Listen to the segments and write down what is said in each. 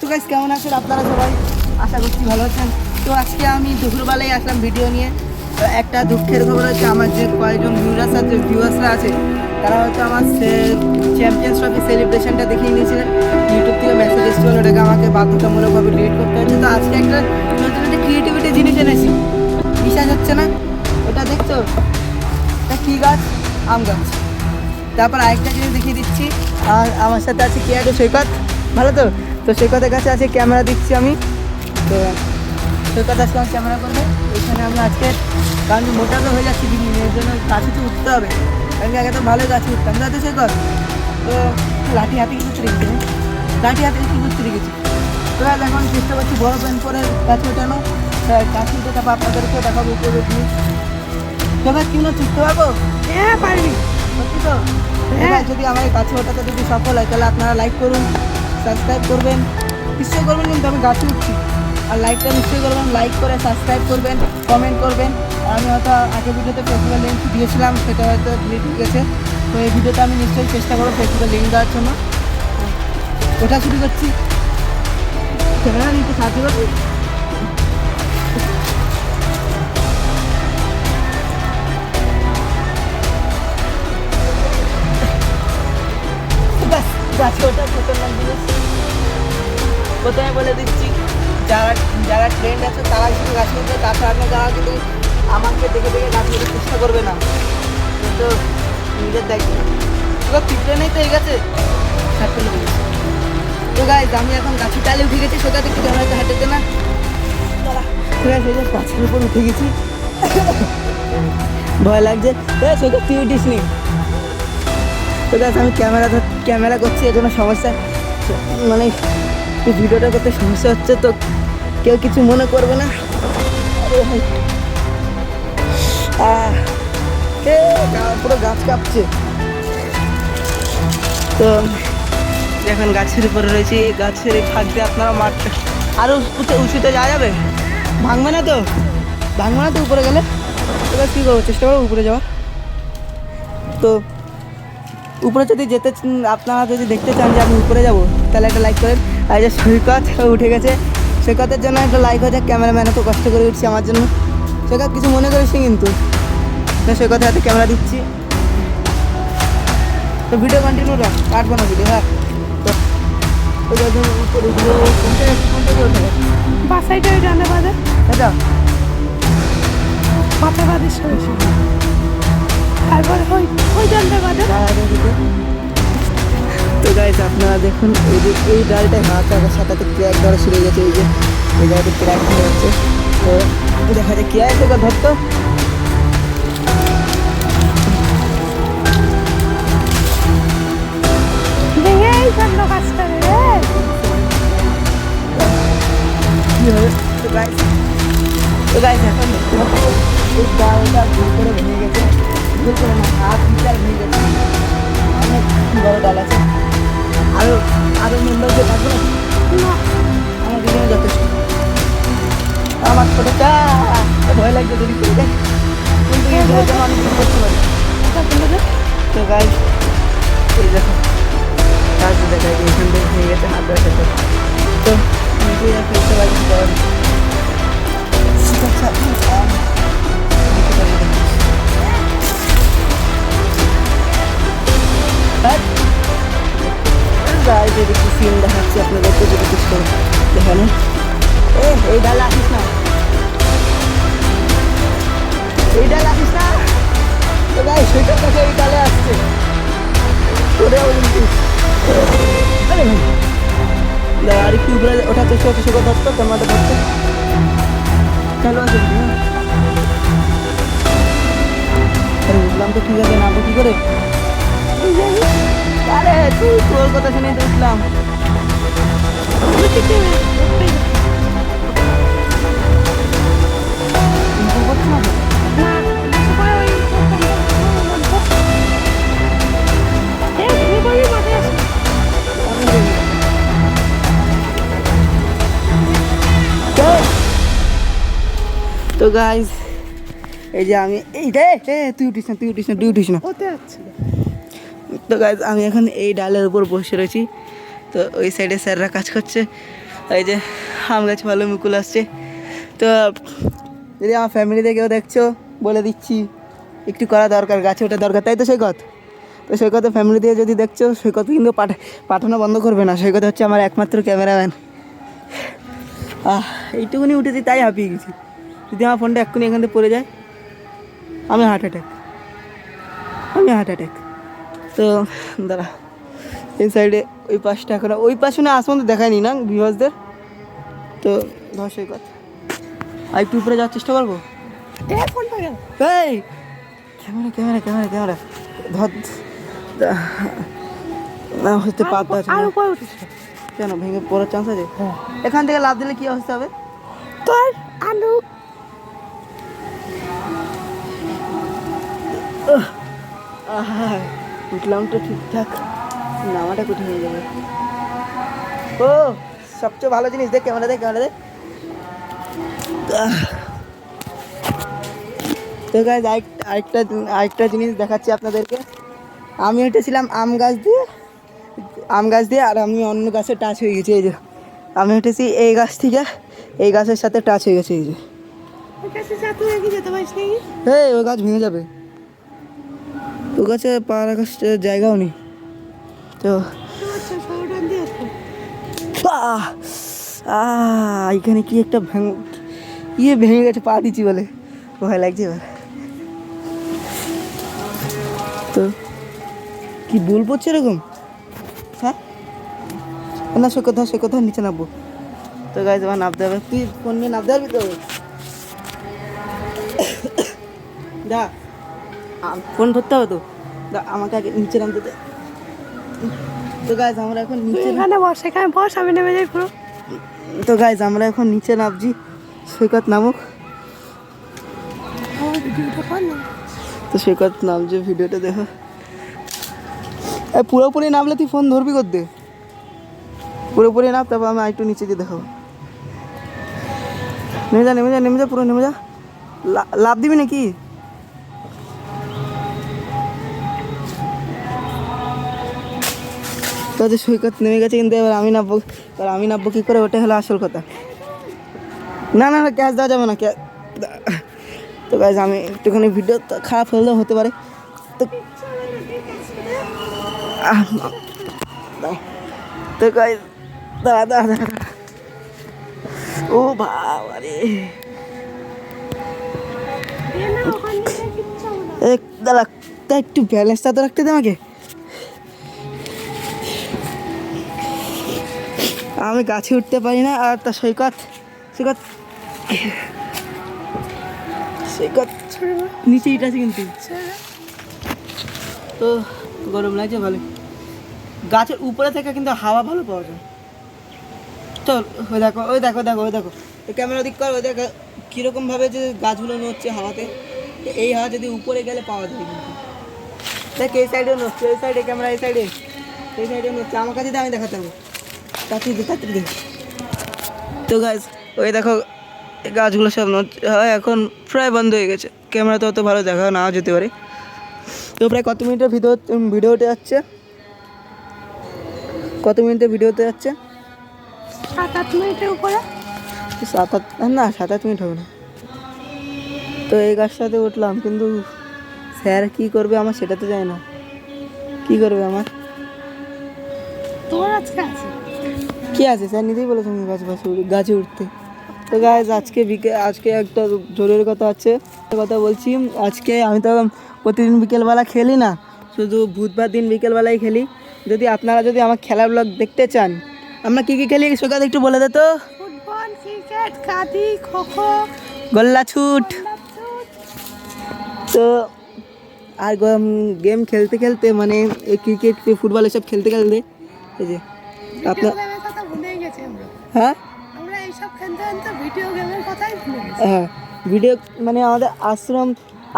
তো গাইস কেমন আছেন আপনারা সবাই? আশা করছি ভালো আছেন। তো আজকে আমি দুপুরবেলায় আসলাম ভিডিও নিয়ে। তো একটা দুঃখের খবর হচ্ছে, আমার যে কয়েকজন ভিউয়ার্সরা আছে তারা হয়তো আমার চ্যাম্পিয়ন্স ট্রফি সেলিব্রেশনটা দেখিয়ে নিয়েছিলেন। ইউটিউব থেকে মেসেজ এসেছিল, ওটাকে আমাকে বাধ্যতামূলকভাবে ডিলিট করতে হয়েছে। তো আজকে একটা নতুন একটা ক্রিয়েটিভিটি জিনিস এনেছি, বিশ্বাস হচ্ছে না। ওটা দেখছো, এটা কী গাছ? আম গাছ। তারপর আরেকটা জিনিস দেখিয়ে দিচ্ছি, আর আমার সাথে আছে কে আছে? সৈকত। ভালো তো? তো সৈকতের কাছে আছে ক্যামেরা দিচ্ছি আমি। তো সৈকত আজকে আমার ক্যামেরা করবে। এখানে আমি আজকে, কারণ মোটামুটি হয়ে যাচ্ছি দিন এর জন্য গাছে তো উঠতে হবে, কারণ আগে তো ভালো গাছে উঠতাম যাতে সৈকত। তো লাঠি হাতে কিছু রেখেছি, লাঠি হাতে কী করতে রেখেছি। তো এখন চেষ্টা করছি বড় প্যান্ট করে গাছে ওঠানো। গাছে উঠে তারপর আপনাদেরকেও দেখাবো উপরে দিয়ে। সৈকত কি না চুটতে পারবো? হ্যাঁ পারবি, সত্যি তো? হ্যাঁ, যদি আমার গাছে ওঠাতে যদি সফল হয় তাহলে আপনারা লাইক করুন, সাবস্ক্রাইব করবেন, নিশ্চয়ই করবেন। কিন্তু আমি গাছে উঠছি, আর লাইকটা নিশ্চয়ই করবেন। লাইক করে সাবস্ক্রাইব করবেন, কমেন্ট করবেন। আর আমি হয়তো আগে ভিডিওতে ফেসবুকের লিঙ্ক দিয়েছিলাম, সেটা হয়তো ডিলিট হয়ে গেছে। তো এই ভিডিওতে আমি নিশ্চয়ই চেষ্টা করবো ফেসবুকের লিঙ্ক দেওয়ার জন্য। ওটা শুরু করছি। ক্যামেরা নিতে সাহায্য করবি? গাছে ওটা খতরনাক জিনিস। প্রথমে বলে দিচ্ছি, যারা যারা ট্রেন্ড আছে তারা শুধু গাছে উঠবে, তাছাড়া যারা কিন্তু আমাকে দেখে দেখে গাছে উঠতে চেষ্টা করবে না। তো নিজের দায়িত্ব। তোর পিঁপড়ে নেই তো এই গাছে? তো গাইজ আমি এখন গাছের ডালে উঠে গেছি। সোজা একটু ক্যামেরাতে হাঁটেতে না, ঠিক আছে? গাছের উপর উঠে গেছি, ভয় লাগছে। সোজা তুই উঠিস নি। তো গাছ আমি ক্যামেরা করছি, এর জন্য সমস্যা, মানে এই ভিডিওটা করতে সমস্যা হচ্ছে, তো কেউ কিছু মনে করবে না। পুরো গাছ কাঁপছে। তো এখন গাছের উপরে রয়েছে, এই গাছের এই ফাঁক দিয়ে আপনারা মাঠটা আরও উঁচুতে যাওয়া যাবে। ভাঙবে না তো? ভাঙবে না তো উপরে গেলে? এবার কী করবো, চেষ্টা করবো উপরে যাওয়ার। তো উপরে যদি যেতে, আপনারা যদি দেখতে চান যে আমি উপরে যাবো, তাহলে একটা লাইক করেন। আর যে সৈকত উঠে গেছে, সৈকতের জন্য একটা লাইক হয়ে যায়। ক্যামেরাম্যান এত কষ্ট করে উঠছি আমার জন্য। সৈকত কিছু মনে করিসনি কিন্তু। সৈকতের হাতে ক্যামেরা দিচ্ছি। তো ভিডিও কন্টিনিউ রাখ, কাটবো না ভিডিও। হ্যাঁ, তো উপরে বাসাইটা ওই ডানে বাদে আচ্ছা মাথা বাদে সরেছে, তারপরে ওই ডানটা বাদে। তো গাইস আপনারা দেখুন, এই যে এই ডালটায় হাত আগে সাথে ক্র্যাক ধরা শুরু হয়ে গেছে। এই যে এই জায়গাতে ক্র্যাক হয়ে যাচ্ছে। তো দেখা যায় কি আছে ধরতো। ভেঙেই ফেললো গাছটা রে। কী হবে? তো গাইস এখন দেখতে পাচ্ছি এই ডালটা ভুল করে ভেঙে গেছে। ভুল করে না, হাত বিশাল ভেঙে গেছে। অনেক বড় ডাল আছে। আরও মেম্বারকে থাকবে না, আমার দুজনে যথেষ্ট। আমার ছোটোটা ভয় লাগছে যদি করে দেয়, কিন্তু এই ভয়ের জন্য অনেক কিছু করতে পারি। তো গাইস এই দেখো গাছ দেখা যায় এখান থেকে ভেঙে গেছে, হাত ধরে খেতে। তো নিজেই ফেলতে পারি কারণ একটু সিন দেখাচ্ছি আপনাদেরকে, যদি কিছু করে দেখানো। এই ডালে আসিস না, এই ডালে আসিস না। তো গাই সেটার কাছে এই ডালে আসছে ওরে আর একটু উপরে ওঠার চেষ্টা হচ্ছে। সেটা ধরতো ক্যামেরাটা ধরতো, চলো আছে উঠলাম তো ঠিক আছে, নামবো কী করে? আরে তুই তোর কথা শুনেই তো উঠলাম। তো গাইজ এই যে আমি তুই উঠিস না। তো গাইজ আমি এখন এই ডালের উপর বসে রয়েছি। তো ওই সাইডে স্যাররা কাজ করছে, এই যে আম গাছ ভালো মুকুল আসছে। তো যদি আমার ফ্যামিলিতে কেউ দেখছো বলে দিচ্ছি একটু করা দরকার, গাছে ওঠা দরকার, তাই তো সৈকত? তো সৈকত ফ্যামিলি দিয়ে যদি দেখছো, সৈকত কিন্তু পাঠানো বন্ধ করবে না। সৈকত হচ্ছে আমার একমাত্র ক্যামেরাম্যান। এইটুকুনি উঠেছি তাই হাঁপিয়ে গেছি। যদি আমার ফোনটা এক্ষুনি এখান থেকে পড়ে যায় আমি হার্ট অ্যাটাক। তো দাঁড়া, এই সাইডে ওই পাশটা এখন ওই পাশে না আসমান তো দেখায়নি না ভিউয়ার্সদের। তো ধর সৈকত আর একটু উপরে যাওয়ার চেষ্টা করবো। এই ক্যামেরা ধর না হতে পারতো কেন ভেঙে পড়ার চান্স আছে? এখান থেকে লাভ দিলে কি অবস্থা হবে তোর? আলু উঠলাম তো ঠিকঠাক, নামাটা কঠিন হয়ে যাবে। ও সবচেয়ে ভালো জিনিস দেখ, ক্যামেরা দেখ। তো গাইজ আরেকটা জিনিস দেখাচ্ছি আপনাদেরকে। আমি হেঁটেছিলাম আম গাছ দিয়ে আর আমি অন্য গাছে টাচ হয়ে গেছি। এই যে আমি হেঁটেছি এই গাছ থেকে এই গাছের সাথে টাচ হয়ে গেছে। এই যে ওই গাছ ভেঙে যাবে, ও গাছে পা রাখার জায়গাও নেই। তো এখানে কি একটা ভেঙে গেছে, পা দিচ্ছি বলে ভয় লাগছে এবার। তো কি ভুল পড়ছে এরকম? হ্যাঁ না, সে কথা নিচে নামবো। তো গাইজ আমার নামতে হবে, তুই ফোন নিয়ে নামতে পারবি তো? দা ফোন ধরতে হবে তো, আমাকে আগে নিচে নামতে দে। তো গাইজ আমরা এখন নিচে বস, আমি নেমে যাই পুরো। তো গাইজ আমরা এখন নিচে নামছি, সৈকত নামুক। তো সৈকত নামছে, ভিডিওটা দেখো। পুরোপুরি নামলে তুই ফোন ধরবি করতে, পুরোপুরি নাম, তারপর আমি একটু নিচে গিয়ে দেখাবো। নেমে যা পুরো নেমে যা। লাভ দিবি নাকি? তাদের সৈকত নেমে গেছে, কিন্তু এবার আমি নামবো কী করে, ওটা হলো আসল কথা। না ক্যাশ দেওয়া যাবে না। তো গাইজ আমি একটুখানি ভিডিও খারাপ হলেও হতে পারে। তো গাইজ দাঁড়া। ও বাবা রে, দাঁড়া তা একটু ব্যালেন্সটা তো রাখতে দে আমাকে। আমি গাছে উঠতে পারি না, আর তা সৈকত নিচে ইট আছে কিন্তু। তো গরম লাগছে ভালো, গাছের উপরে থেকে কিন্তু হাওয়া ভালো পাওয়া যায়। চল ওই দেখো ক্যামেরা দিক কর, ওই দেখো কীরকমভাবে যে গাছগুলো নড়ছে হাওয়াতে। এই হাওয়া যদি উপরে গেলে পাওয়া যায় কিন্তু। দেখ এই সাইডে নড়ছে, এই সাইডে ক্যামেরা, এই সাইডে নড়ছে। আমার কাছে আমি দেখাতে হবে, তাড়াতাড়ি দে। তো গাছ ওই দেখো গাছগুলো সব নড়ছে, এখন প্রায় বন্ধ হয়ে গেছে। ক্যামেরা তো অত ভালো দেখা নাও যেতে পারে। তো প্রায় কত মিনিটের ভিডিওতে যাচ্ছে? 7-8 মিনিটের উপরে। 7-8 মিনিট হবে না। তো এই গাছটাতে উঠলাম, কিন্তু স্যার কী করবে আমার সেটা তো জানি না। কী করবে আমার? তোর আজকে আছে কী আছে? স্যার নিজেই বলেছেন গাছে উঠতে। তো গাছ আজকে একটা জরুরি কথা আছে, কথা বলছি। আজকে আমি তো প্রতিদিন বিকেলবেলা খেলি না, শুধু বুধবার দিন বিকেলবেলায় খেলি। আপনারা যদি আমার খেলার ব্লগ দেখতে চান, আমরা কী খেলি সকালে একটু বলে দে তো। ফুটবল, ক্রিকেট, কাবাডি, খোখো, গোল্লা ছুট। তো আর গেম খেলতে মানে এই ক্রিকেট ফুটবল এসব খেলতে এই যে আপনার হ্যাঁ ভিডিও মানে আমাদের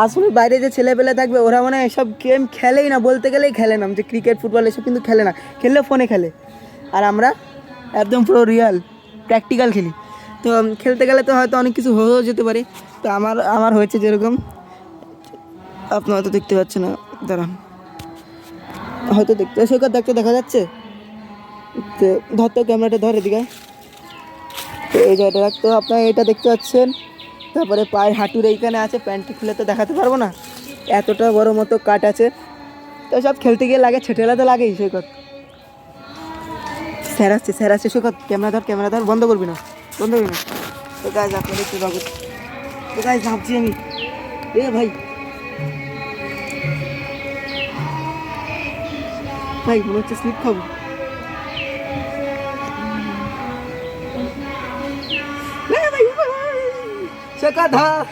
আশ্রমের বাইরে যে ছেলেপেলে থাকবে ওরা মানে এসব গেম খেলেই না, বলতে গেলেই খেলে না। যে ক্রিকেট ফুটবল এসব কিন্তু খেলে না, খেললে ফোনে খেলে। আর আমরা একদম পুরো রিয়াল প্র্যাকটিক্যাল খেলি। তো খেলতে গেলে তো হয়তো অনেক কিছু হয়েও যেতে পারে। তো আমার হয়েছে যেরকম, আপনারা তো দেখতে পাচ্ছেন না, দাঁড়ান হয়তো দেখতে দেখা যাচ্ছে। তো ধর তো ক্যামেরাটা ধর এদিকে। তো এই জায়গাটা রাখতো আপনারা এটা দেখতে পাচ্ছেন। তারপরে পায়ের হাঁটুর এইখানে আছে, প্যান্টটি খুলে তো দেখাতে পারবো না, এতটা বড় মতো কাট আছে। তো সব খেলতে গিয়ে লাগে, ছেটেলা তো লাগেই। সৈকত স্যার আসছে সৈকত, ক্যামেরা ধর, বন্ধ করবি না। তো গাছ আপনাদের একটু নগদ, তো গাছ ভাবছি আমি, এ ভাই মনে হচ্ছে স্লিপ খাবো। সৈকত ধর,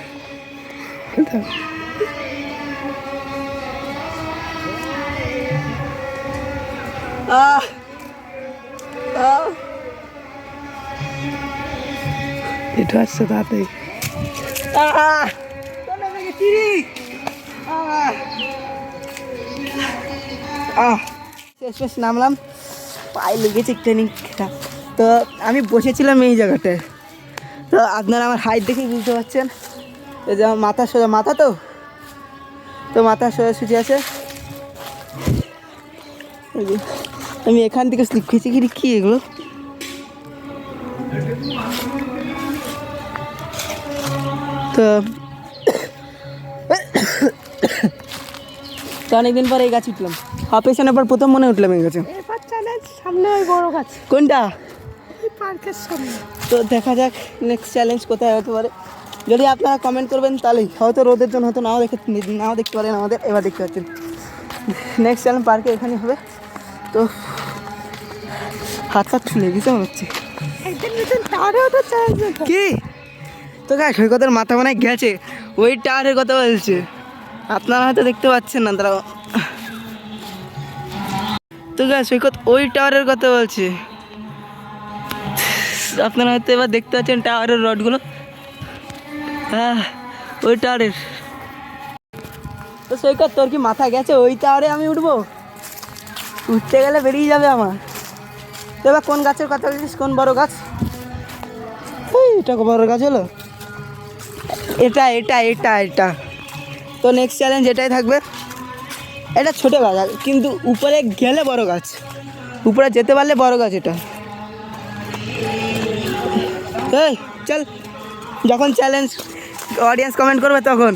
এটা আসছে তাড়াতাড়ি। শেষ নামলাম, পায়ে লেগেছে ট্রেনিংটা। তো আমি বসেছিলাম এই জায়গাটায়। তো আপনারা আমার হাইট দেখেই বুঝতে পারছেন, এই যে আমার মাথা সোজা, মাথা তো মাথা সোজাসুজি আছে। এই যে আমি এখান থেকে স্লিপ খেয়েছি, কি এগুলো? তো অনেকদিন পরে এই গাছ উঠলাম, অপারেশনের পর প্রথম মনে উঠলাম এই গাছে। এরপর চ্যালেঞ্জ সামনে ওই বড় গাছ, কোনটা? ওই পার্কের সামনে। তো দেখা যাক নেক্সট চ্যালেঞ্জ কোথায় হতে পারে। যদি আপনারা কমেন্ট করবেন তাহলেই, হয়তো রোদের জন্য হয়তো নাও দেখতে পারেন আমাদের। এবার দেখতে পাচ্ছেন নেক্সট চ্যালেঞ্জ পার্কে এখানেই হবে। তো হাত ছুলে গেছে মনে হচ্ছে। একদিন নতুন টাওয়ারেও তো চ্যালেঞ্জ কি? তো গাছ সৈকতের মাথা মনে হয় গেছে, ওই টাওয়ারের কথা বলছে, আপনারা হয়তো দেখতে পাচ্ছেন না। তারা তো গাছ সৈকত ওই টাওয়ারের কথা বলছে, আপনারা হয়তো এবার দেখতে পাচ্ছেন টাওয়ারের রডগুলো। হ্যাঁ, ওই টাওয়ারের। তো সৈকত তোর কি মাথা গেছে? ওই টাওয়ারে আমি উঠবো? উঠতে গেলে বেরিয়ে যাবে আমার। তো এবার কোন গাছের কথা বলছিস? কোন বড় গাছ? এটা বড় গাছ হলো, এটা। তো নেক্সট চ্যালেঞ্জ এটাই থাকবে। এটা ছোটো গাছ কিন্তু উপরে গেলে বড় গাছ, উপরে যেতে পারলে বড় গাছ এটা। এই চল, যখন চ্যালেঞ্জ অডিয়েন্স কমেন্ট করবে তখন,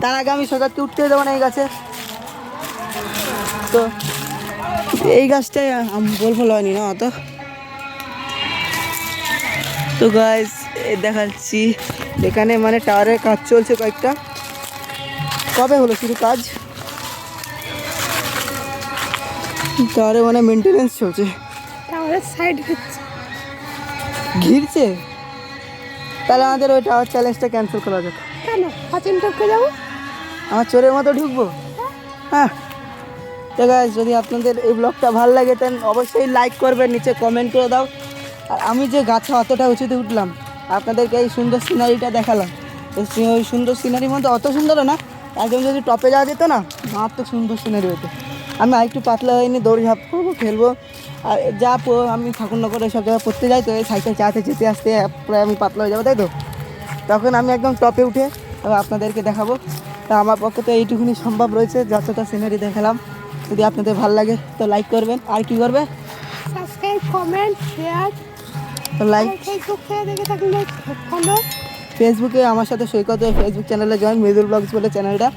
তার আগে আমি সৈকতকে উঠতে দেবো না এই গাছে। তো এই গাছটাই আমি বলবো হয়নি না অত। তো গাইস দেখাচ্ছি এখানে মানে টাওয়ারের কাজ চলছে কয়েকটা। কবে হলো শুধু কাজ? টাওয়ারে মানে মেনটেনেন্স চলছে, টাওয়ারের সাইড ঘিরছে। তাহলে আমাদের ওই টাওয়ার চ্যালেঞ্জটা ক্যান্সেল করা যাক। কেন? সচিন টপকে যাবো, আমার চোরের মতো ঢুকবো? হ্যাঁ। তো গাইস যদি আপনাদের এই ব্লগটা ভালো লাগে তাহলে অবশ্যই লাইক করবেন, নিচে কমেন্ট করে দাও। আর আমি যে গাছে অতটা উঁচুতে উঠলাম, আপনাদেরকে এই সুন্দর সিনারিটা দেখালাম। ওই সুন্দর সিনারির মধ্যে অত সুন্দরও না, একদম যদি টপে যাওয়া যেত না, মারাত্মক সুন্দর সিনারি হতো। আমি আরেকটু পাতলা হয়নি, দৌড়ঝাঁপ করবো, খেলবো। আর আমি ঠাকুরনগরে সব জায়গায় পড়তে যাই, তো এই সাইকেল চালাতে যেতে আসতে প্রায় আমি পাতলা হয়ে যাবো, তাই তো? তখন আমি একদম টপে উঠে আপনাদেরকে দেখাবো। তা আমার পক্ষে তো এইটুকুনি সম্ভব রয়েছে, যতটা সিনারি দেখালাম। যদি আপনাদের ভালো লাগে তো লাইক করবেন, আর কি করবে? Subscribe, comment, share. তো লাইক, ফেসবুক থেকে দেখে থাকলে ফলো। ফেসবুকে আমার সাথে সৈকত ফেসবুক চ্যানেলে জয়েন, মৃদুল ব্লগস বলে চ্যানেলটা।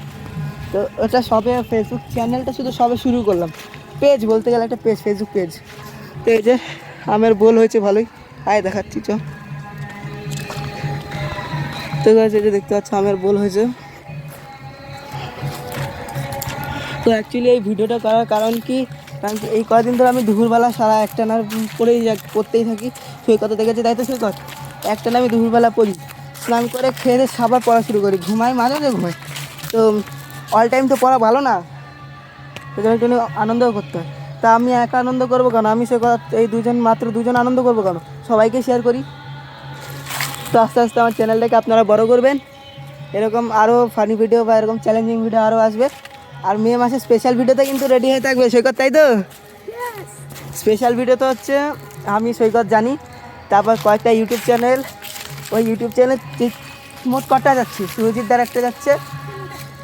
তো ওটা সবে ফেসবুক চ্যানেলটা শুধু সবে শুরু করলাম, পেজ বলতে গেলে একটা পেজ, ফেসবুক পেজ। তো এই যে আমের বোল হয়েছে ভালোই, আয় দেখাচ্ছি চ। তো এই যে দেখতে পাচ্ছ আমের বোল হয়েছে। তো অ্যাকচুয়ালি এই ভিডিওটা করার কারণ কি, কারণ এই কয়েকদিন ধরে আমি দুপুরবেলা সারা একটানা পড়তেই থাকি। সৈকত দেখেছি, তাই তো সৈকত? একটানা আমি দুপুরবেলা পড়ি, স্নান করে খেয়ে দিয়ে আবার পড়া শুরু করি, ঘুমাই, মাঝে ঘুমাই। তো অল টাইম তো পড়া ভালো না, সেজন্য একটু আনন্দও করতে হয়। তা আমি একা আনন্দ করবো কেন? আমি সৈকত এই মাত্র দুজন আনন্দ করবো কেন? সবাইকে শেয়ার করি। তো আস্তে আস্তে আমার চ্যানেলটাকে আপনারা বড় করবেন, এরকম আরও ফানি ভিডিও বা এরকম চ্যালেঞ্জিং ভিডিও আরও আসবে। আর মে মাসে স্পেশাল ভিডিওতে কিন্তু রেডি হয়ে থাকবে সৈকত, তাই তো? স্পেশাল ভিডিও তো হচ্ছে আমি সৈকত জানি, তারপর কয়েকটা ইউটিউব চ্যানেল, ওই ইউটিউব চ্যানেল মোট কটা যাচ্ছে? সুরজিৎ দার একটা যাচ্ছে,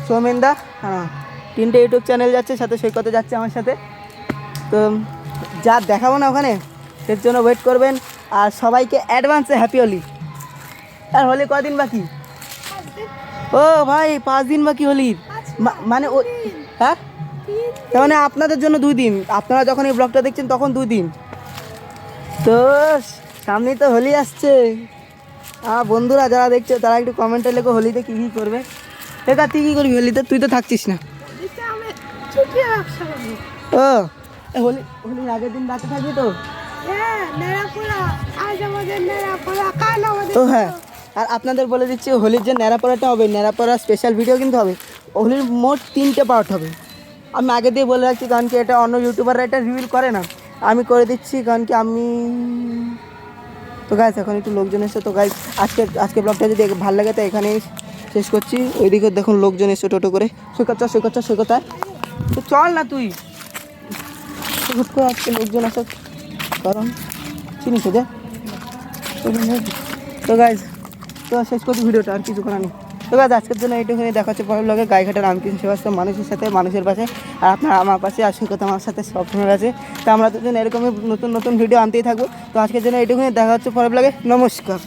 সৌমেন দা, হ্যাঁ, 3টে ইউটিউব চ্যানেল যাচ্ছে, সাথে সৈকতে যাচ্ছে আমার সাথে। তো যা দেখাবো না ওখানে, এর জন্য ওয়েট করবেন। আর সবাইকে অ্যাডভান্সে হ্যাপি হোলি। আর হোলি কদিন বাকি? ও ভাই 5 দিন বাকি হোলির। মানে ও হ্যাঁ, তার মানে আপনাদের জন্য 2 দিন, আপনারা যখন এই ব্লগটা দেখছেন তখন 2 দিন। তো সামনেই তো হোলি আসছে। বন্ধুরা যারা দেখছো তারা একটু কমেন্টে লেখো হোলিতে কী কী করবে। দেখা তুই কী করবি হোলিতে? তুই তো থাকছিস না। ও হোলি হোলির আগের দিন রাতে থাকবি তো? তো হ্যাঁ, আর আপনাদের বলে দিচ্ছি হোলির যে ন্যাড়াপড়াটা হবে, ন্যাড়াপড়া স্পেশাল ভিডিও কিন্তু হবে। হোলির মোট 3টে পার্ট হবে। আমি আগে দিয়ে বলে রাখছি, কারণ কি এটা অন্য ইউটিউবাররা এটা রিভিল করে না, আমি করে দিচ্ছি। কারণ কি আমি তো গাইস এখন একটু লোকজন এসে, তো গাইস আজকে ব্লগটা যদি ভালো লাগে তো এখানেই শেষ করছি। ওইদিকে দেখুন লোকজন এসে টোটো করে সৈকত তো চল না তুই আজকে লোকজন আসার কারণ চিনিস যে। তো গাইজ তো শেষ করছি ভিডিওটা, আর কিছু করার নেই। তো গাইজ আজকের জন্য এইটুখানি দেখা হচ্ছে পরের ব্লগে। গাইঘাটের রামকৃষ্ণ সেবাশ্রম, মানুষের সাথে মানুষের পাশে, আর আপনার আমার পাশে, আর সৈকত আমার সাথে সবসময় আছে। তো আমরা দুজন এরকমই নতুন ভিডিও আনতেই থাকবো। তো আজকের জন্য এইটুখানি দেখা হচ্ছে পরের ব্লগে। নমস্কার।